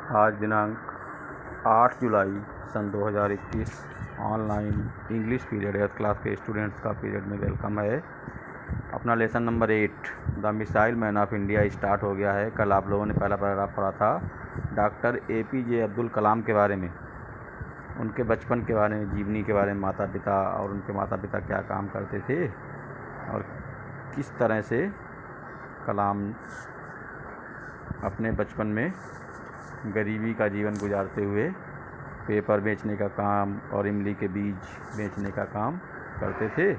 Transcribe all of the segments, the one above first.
आज दिनांक 8 जुलाई सन 2021 online English period health class के स्टूडेंट्स का पीरियड में वेलकम है। अपना lesson number 8 the missile man of India start हो गया है। कल आप लोगों ने पहला पैराग्राफ पढ़ा था डॉक्टर APJ अब्दुल कलाम के बारे में, उनके बचपन के बारे में, जीवनी के बारे में, माता पिता और उनके माता पिता क्या काम करते थे और किस तरह से कलाम अपने बचपन में गरीबी का जीवन गुजारते हुए पेपर बेचने का काम और इमली के बीज बेचने का काम करते थे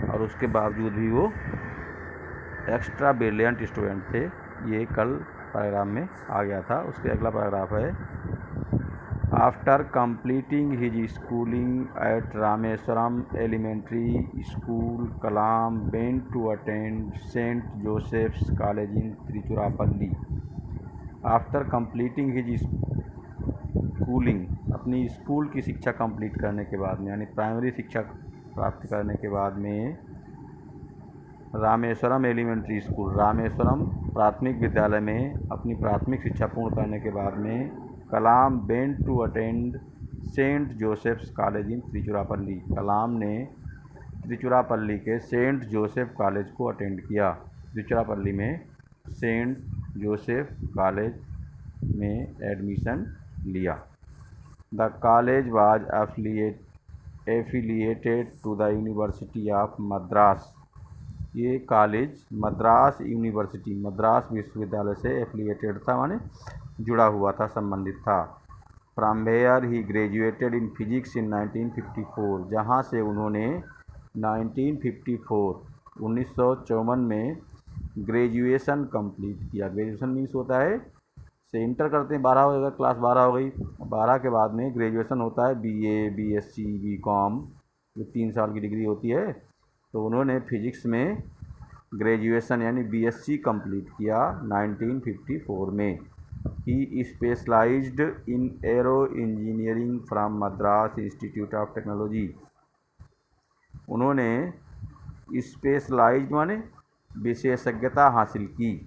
और उसके बावजूद भी वो एक्स्ट्रा ब्रिलियंट स्टूडेंट थे। ये कल पैराग्राफ में आ गया था। उसके अगला पैराग्राफ है, after completing his schooling at Rameswaram elementary school Kalam went to attend Saint Joseph's college in Tiruchirappalli. After completing his schooling, अपनी स्कूल की शिक्षा कंप्लीट करने के बाद में, यानी प्राइमरी शिक्षा प्राप्त करने के बाद में रामेश्वरम एलिमेंट्री स्कूल, रामेश्वरम प्राथमिक विद्यालय में अपनी प्राथमिक शिक्षा पूर्ण करने के बाद में Kalam went to attend Saint Joseph's college in Tiruchirappalli. Kalam ने तिरुचिरापल्ली के सेंट जोसेफ कॉलेज को अटेंड किया। तिरुचिरापल्ली में सेंट जोसेफ कॉलेज में एडमिशन लिया। The college was affiliated to the university of Madras. ये कॉलेज मद्रास यूनिवर्सिटी, मद्रास विश्वविद्यालय से एफिलिएटेड था, माने जुड़ा हुआ था, संबंधित था। From where he graduated in physics in 1954, जहाँ से उन्होंने 1954 में ग्रेजुएशन कंप्लीट किया। ग्रेजुएशन मीन्स होता है से इंटर करते हैं, 12 हो गया, क्लास 12 हो गई, 12 के बाद में ग्रेजुएशन होता है BA BSc BCom, जो 3 साल की डिग्री होती है। तो उन्होंने फिजिक्स में ग्रेजुएशन यानी BSc कंप्लीट किया 1954 में। He specialised in aero engineering from Madras institute of technology. उन्होंने स्पेशलाइज्ड माने विशेषज्ञता हासिल की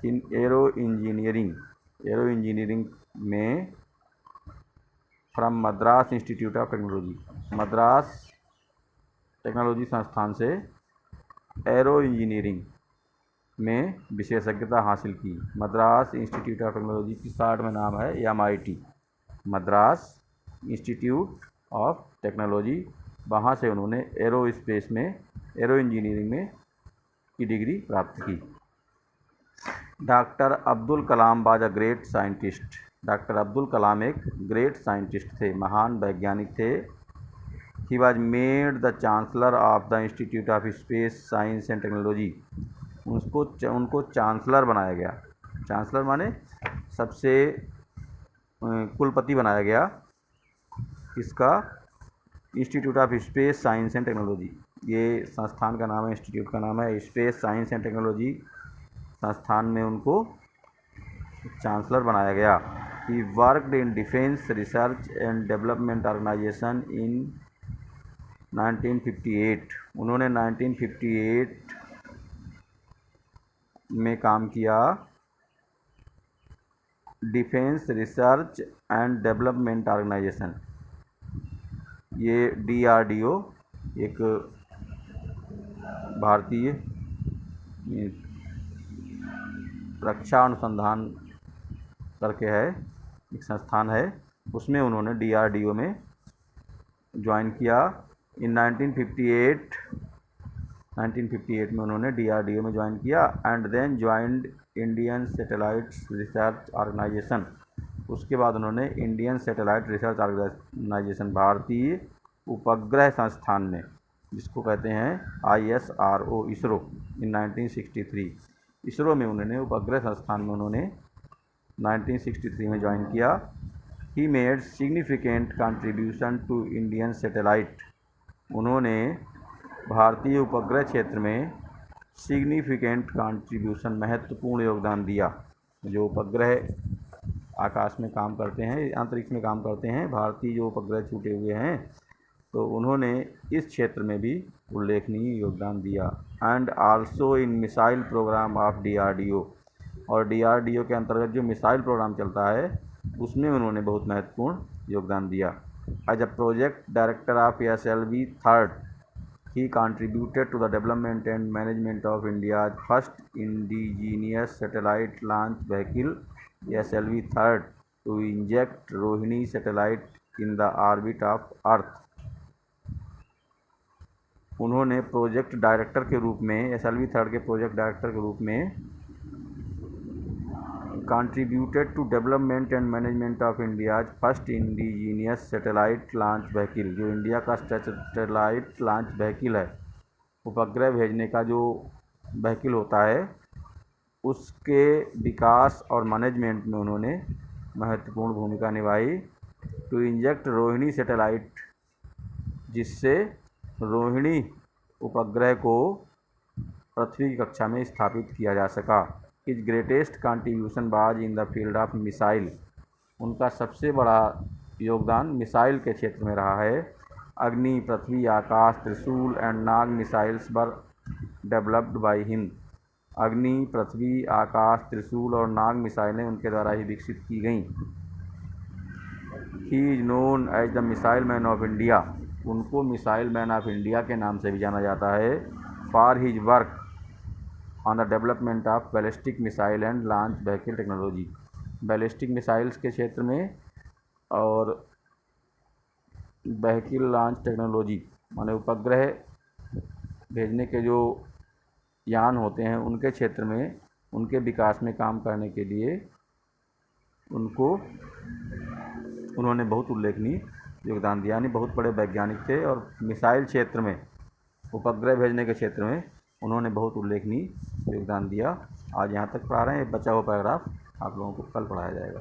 इन एरो इंजीनियरिंग में from Madras institute of technology, Madras technology संस्थान से एरो इंजीनियरिंग में विशेषज्ञता हासिल की। मद्रास इंस्टीट्यूट ऑफ टेक्नोलॉजी की शॉर्ट में नाम है MIT, Madras institute of technology. वहाँ से उन्होंने एरोस्पेस में, एरो इंजीनियरिंग में की डिग्री प्राप्त की। Doctor Abdul Kalam was a great scientist. Doctor Abdul Kalam एक ग्रेट साइंटिस्ट थे, महान वैज्ञानिक थे। He was made the chancellor of the institute of space science and technology. उनको चांसलर बनाया गया। चांसलर माने सबसे कुलपति बनाया गया। इसका institute of space science and technology, ये संस्थान का नाम है, इंस्टीट्यूट का नाम है स्पेस साइंस एंड टेक्नोलॉजी। संस्थान में उनको चांसलर बनाया गया। He worked in defence research and development organisation in 1958। उन्होंने 1958 में काम किया defence research and development organisation, ये DRDO एक भारतीय रक्षा अनुसंधान करके है, एक संस्थान है, उसमें उन्होंने DRDO में ज्वाइन किया। इन 1958 में उन्होंने DRDO में ज्वाइन किया and then joined Indian satellite research organisation. उसके बाद उन्होंने इंडियन सैटेलाइट रिसर्च ऑर्गेनाइजेशन, भारतीय उपग्रह संस्थान में, जिसको कहते हैं ISRO, इसरो, इन 1963। इसरो में उन्होंने, उपग्रह संस्थान में उन्होंने 1963 में ज्वाइन किया। He made significant contribution to Indian satellite. उन्होंने भारतीय उपग्रह क्षेत्र में सिग्निफिकेंट कंट्रीब्यूशन, महत्वपूर्ण योगदान दिया। जो उपग्रह आकाश में काम करते हैं, अंतरिक्ष में काम करते हैं, भारतीय जो उपग्रह छूटे हुए हैं, तो उन्होंने इस क्षेत्र में भी उल्लेखनीय योगदान दिया। And also in missile programme of DRDO, और DRDO के अंतर्गत जो मिसाइल प्रोग्राम चलता है उसमें उन्होंने बहुत महत्वपूर्ण योगदान दिया। As a project director of SLV third, he contributed to the development and management of India's first indigenous satellite launch vehicle, SLV third, to inject Rohini satellite in the orbit of Earth. उन्होंने project director के रूप में, SLV third के project director के रूप में contributed to development and management of India's first indigenous satellite launch vehicle, जो India का सैटेलाइट लॉन्च व्हीकल है, उपग्रह भेजने का जो व्हीकल होता है, उसके विकास और मैनेजमेंट में उन्होंने महत्वपूर्ण भूमिका निभाई। टू इंजेक्ट रोहिणी सैटेलाइट, जिससे रोहिणी उपग्रह को पृथ्वी की कक्षा में स्थापित किया जा सका। Is greatest contribution was in the field of missile, उनका सबसे बड़ा योगदान मिसाइल के क्षेत्र में रहा है। अग्नि, पृथ्वी, आकाश, त्रिशूल and Nag missiles were developed by him, अग्नि, पृथ्वी, आकाश, त्रिशूल और नाग मिसाइलें उनके द्वारा ही विकसित की गईं। He is known as the missile man of India, उनको मिसाइल मैन ऑफ इंडिया के नाम से भी जाना जाता है। For his work on the development of ballistic missile and launch vehicle technology, ballistic missiles के क्षेत्र में और व्हीकल लॉन्च टेक्नोलॉजी माने उपग्रह भेजने के जो यान होते हैं उनके क्षेत्र में, उनके विकास में काम करने के लिए उन्होंने बहुत उल्लेखनीय योगदान दिया। यानी बहुत बड़े वैज्ञानिक थे और मिसाइल क्षेत्र में, उपग्रह भेजने के क्षेत्र में उन्होंने बहुत उल्लेखनीय योगदान दिया। आज यहाँ तक पढ़ा रहे हैं, बचा हुआ पैराग्राफ आप लोगों को कल पढ़ाया जाएगा।